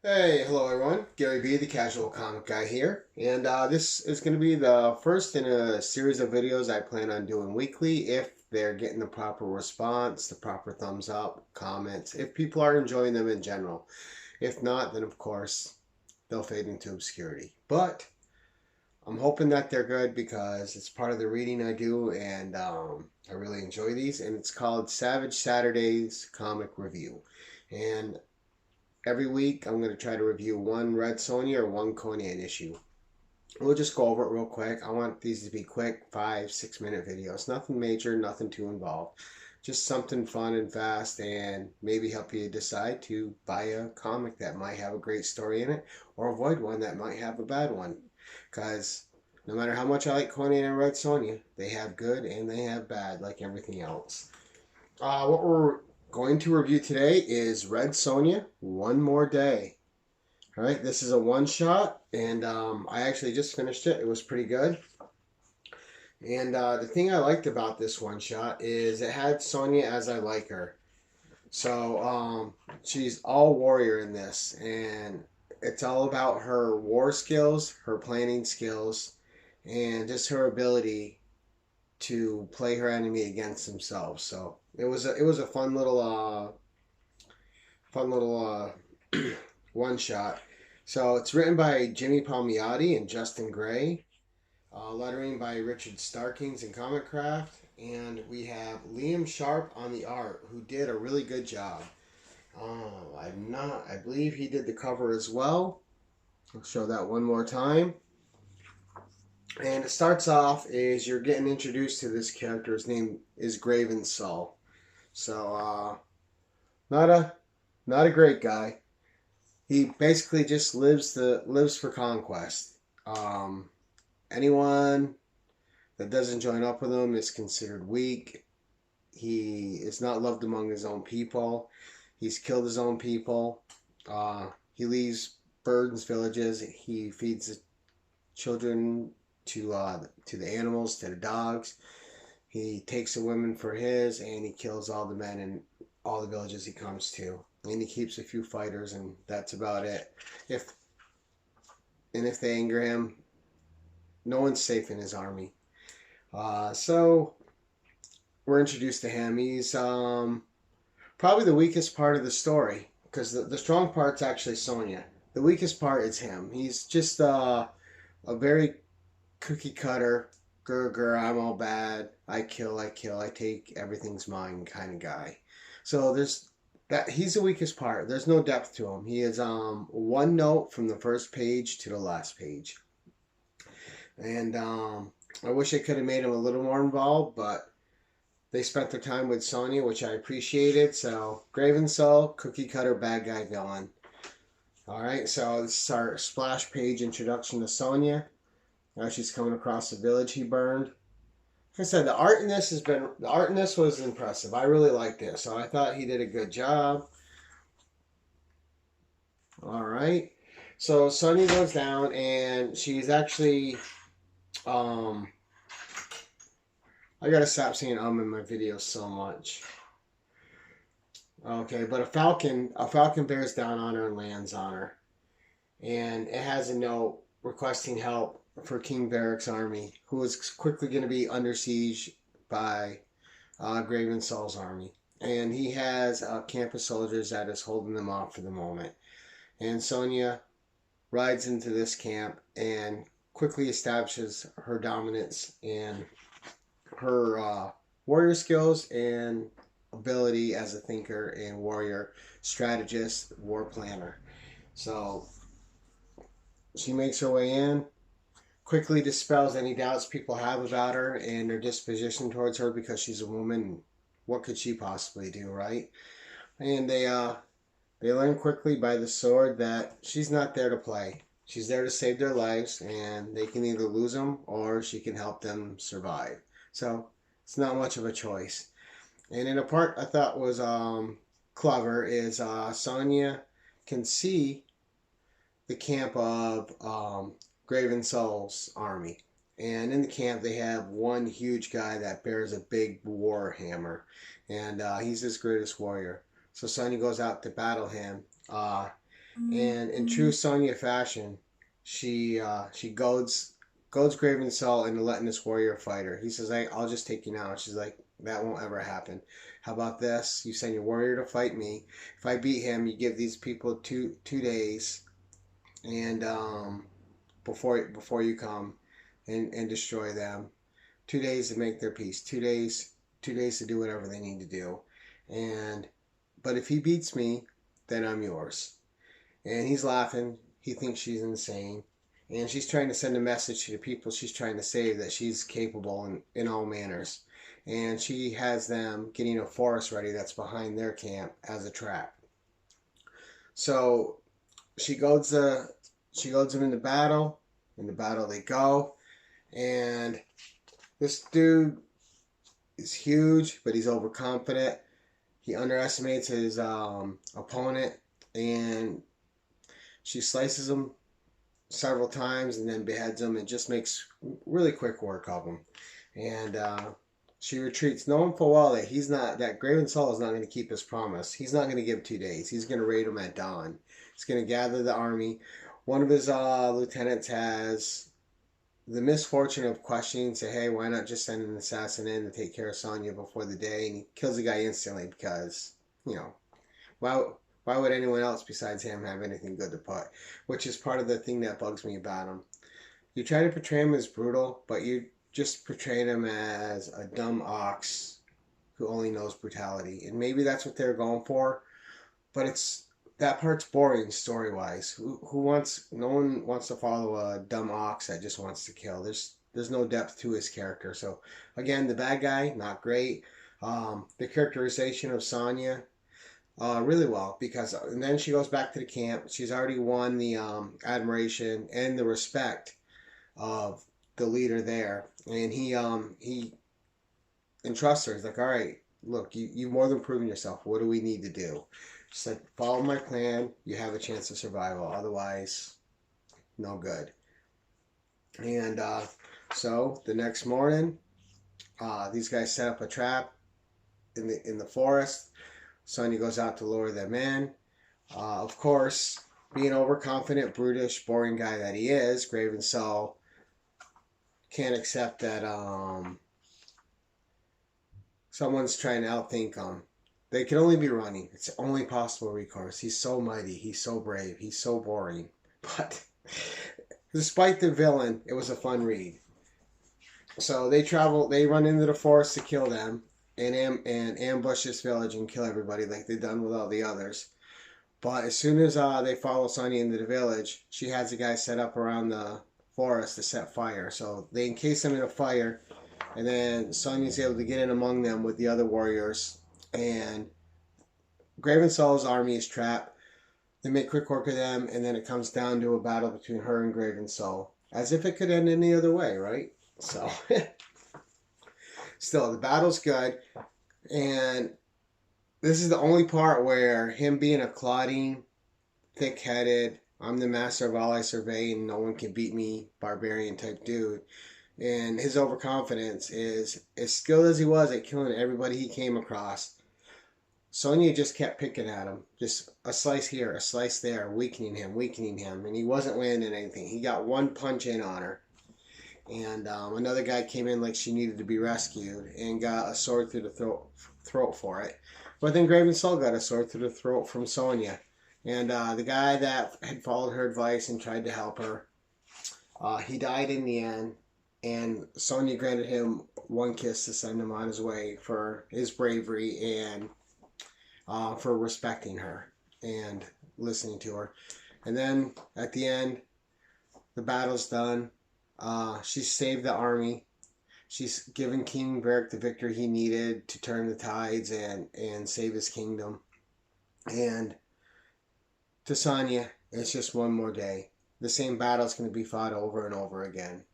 Hey, hello everyone. Gary B, the Casual Comic Guy here, and this is going to be the first in a series of videos I plan on doing weekly if they're getting the proper response, the proper thumbs up, comments, if people are enjoying them in general. If not, then of course they'll fade into obscurity. But I'm hoping that they're good because it's part of the reading I do, and I really enjoy these, and it's called Savage Saturdays Comic Review. And every week, I'm going to try to review one Red Sonja or one Conan issue. We'll just go over it real quick. I want these to be quick, 5, 6 minute videos. Nothing major, nothing too involved. Just something fun and fast, and maybe help you decide to buy a comic that might have a great story in it or avoid one that might have a bad one. Because no matter how much I like Conan and Red Sonja, they have good and they have bad, like everything else. What we're going to review today is Red Sonja, One More Day. All right, this is a one shot, and I actually just finished it. It was pretty good. And the thing I liked about this one shot is it had Sonja as I like her. So she's all warrior in this, and it's all about her war skills, her planning skills, and just her ability to play her enemy against themselves. So it was a fun little one shot. So it's written by Jimmy Palmiotti and Justin Gray, lettering by Richard Starkings and Comic Craft, and we have Liam Sharp on the art, who did a really good job. I believe he did the cover as well. I'll show that one more time. And it starts off is you're getting introduced to this character. His name is Graven Souls. So not a not a great guy. He basically just lives for conquest. Um, Anyone that doesn't join up with him is considered weak. He is not loved among his own people. He's killed his own people. He leaves burdens villages. He feeds the children to the animals, to the dogs. He takes the women for his, and he kills all the men in all the villages he comes to. And he keeps a few fighters, and that's about it. If if they anger him, no one's safe in his army. So we're introduced to him. He's probably the weakest part of the story because the strong part's actually Sonja. The weakest part is him. He's just a very cookie cutter, grr grr, I'm all bad, I kill, I take, everything's mine kind of guy. So there's that he's the weakest part. There's no depth to him. He is one note from the first page to the last page. And I wish I could have made him a little more involved, but they spent their time with Sonja, which I appreciated. So Graven Soul, cookie cutter bad guy villain. All right, so this is our splash page introduction to Sonja. Now she's coming across the village he burned. Like I said, the art in this was impressive. I really liked it, so I thought he did a good job. All right, so Sonja goes down, and she's actually um. I gotta stop saying in my videos so much. Okay, but a falcon bears down on her and lands on her, and it has a note requesting help for King Varric's army, who is quickly going to be under siege by Graven Souls' army. And he has a camp of soldiers that is holding them off for the moment. And Sonja rides into this camp and quickly establishes her dominance and her warrior skills and ability as a thinker and warrior, strategist, war planner. So she makes her way in, quickly dispels any doubts people have about her and their disposition towards her because she's a woman. What could she possibly do, right? And they learn quickly by the sword that she's not there to play. She's there to save their lives, and they can either lose them or she can help them survive. So it's not much of a choice. And in a part I thought was clever is Sonja can see the camp of Graven Souls' army. And in the camp, they have one huge guy that bears a big war hammer, and he's his greatest warrior. So Sonja goes out to battle him, And in true Sonja fashion, she goads Graven Soul into letting this warrior fight her. He says, I'll just take you now. She's like, that won't ever happen. How about this? You send your warrior to fight me. If I beat him, you give these people two days, and before you come and destroy them. 2 days to make their peace. 2 days to do whatever they need to do. But if he beats me, then I'm yours. And he's laughing. He thinks she's insane. And she's trying to send a message to the people she's trying to save that she's capable in all manners. And she has them getting a forest ready that's behind their camp as a trap. So she goads them into battle. In the battle they go. And this dude is huge, but he's overconfident. He underestimates his opponent, and she slices him several times and then beheads him and just makes really quick work of him. And she retreats, knowing full well that Graven Soul is not going to keep his promise. He's not going to give 2 days. He's going to raid him at dawn. He's going to gather the army. One of his lieutenants has the misfortune of questioning, say, hey, why not just send an assassin in to take care of Sonja before the day? And he kills the guy instantly because, why would anyone else besides him have anything good to put? Which is part of the thing that bugs me about him. You try to portray him as brutal, but you just portray him as a dumb ox who only knows brutality. And maybe that's what they're going for, but that part's boring story-wise. No one wants to follow a dumb ox that just wants to kill. There's no depth to his character. So again, the bad guy, not great. The characterization of Sonja, really well, and then she goes back to the camp. She's already won the admiration and the respect of the leader there, and he entrusts her. He's like, all right, look, you've more than proven yourself. What do we need to do? She's like, follow my plan. You have a chance of survival. Otherwise, no good. And so the next morning, these guys set up a trap in the forest. Sonja goes out to lure them in. Of course, being overconfident, brutish, boring guy that he is, Graven Soul can't accept that someone's trying to outthink him. They can only be running. It's the only possible recourse. He's so mighty. He's so brave. He's so boring. But despite the villain, it was a fun read. So they run into the forest to kill them and ambush this village and kill everybody like they've done with all the others. But as soon as they follow Sonja into the village, she has the guys set up around the forest to set fire. So they encase them in a fire, and then Sonja's able to get in among them with the other warriors. And Graven Soul's army is trapped. They make quick work of them, and then it comes down to a battle between her and Graven Soul. As if it could end any other way, right? So, still, the battle's good. And this is the only part where him being a clodding, thick-headed, I'm the master of all I survey and no one can beat me, barbarian type dude. And his overconfidence is, as skilled as he was at killing everybody he came across, Sonja just kept picking at him. Just a slice here, a slice there, weakening him. And he wasn't landing anything. He got one punch in on her. And another guy came in like she needed to be rescued and got a sword through the throat for it. But then Graven Soul got a sword through the throat from Sonja. And the guy that had followed her advice and tried to help her, he died in the end. And Sonja granted him one kiss to send him on his way for his bravery and for respecting her and listening to her. And then at the end, the battle's done. She's saved the army. She's given King Varric the victory he needed to turn the tides and save his kingdom. And to Sonja, it's just one more day. The same battle's going to be fought over and over again.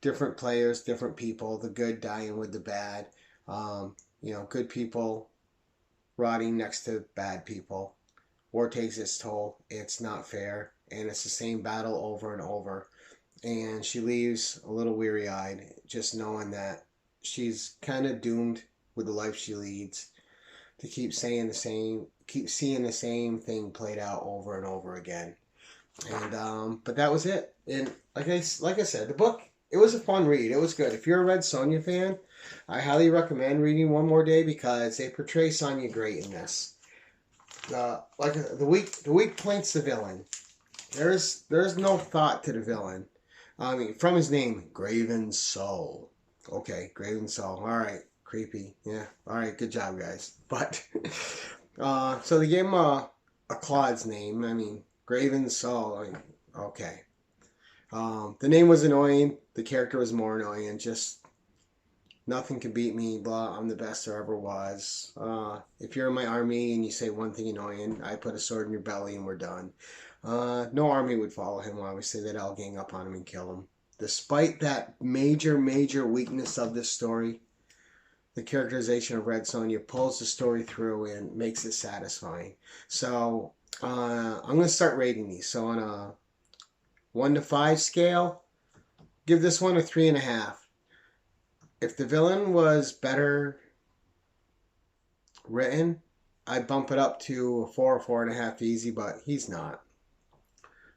Different players, different people, the good dying with the bad. Good people rotting next to bad people. War takes its toll. It's not fair. And it's the same battle over and over. And she leaves a little weary-eyed, just knowing that she's kind of doomed with the life she leads. to keep seeing the same thing played out over and over again. And but that was it. And like I said, the book, it was a fun read. It was good. If you're a Red Sonja fan, I highly recommend reading One More Day because they portray Sonja great in this. Like the weak point's the villain. There's no thought to the villain. I mean, from his name, Graven Soul. Okay, Graven Soul. All right, creepy. Yeah. All right, good job, guys. But so they gave him a Claude's name. I mean, Graven Soul. I mean, okay. The name was annoying. The character was more annoying. Just nothing can beat me. Blah. I'm the best there ever was. If you're in my army and you say one thing annoying, I put a sword in your belly and we're done. No army would follow him, obviously. They'd all gang up on him and kill him. Despite that major weakness of this story, the characterization of Red Sonja pulls the story through and makes it satisfying. So, I'm going to start rating these. So, on a 1 to 5 scale, give this one a 3.5. If the villain was better written, I'd bump it up to a 4 or 4.5 easy, but he's not.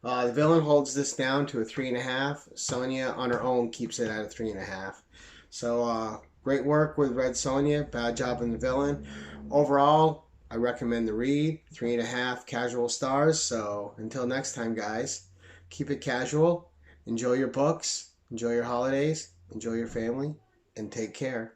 The villain holds this down to a 3.5. Sonja on her own keeps it at a 3.5. So great work with Red Sonja. Bad job on the villain. Overall, I recommend the read. 3.5 casual stars. So until next time, guys, keep it casual. Enjoy your books. Enjoy your holidays. Enjoy your family. And take care.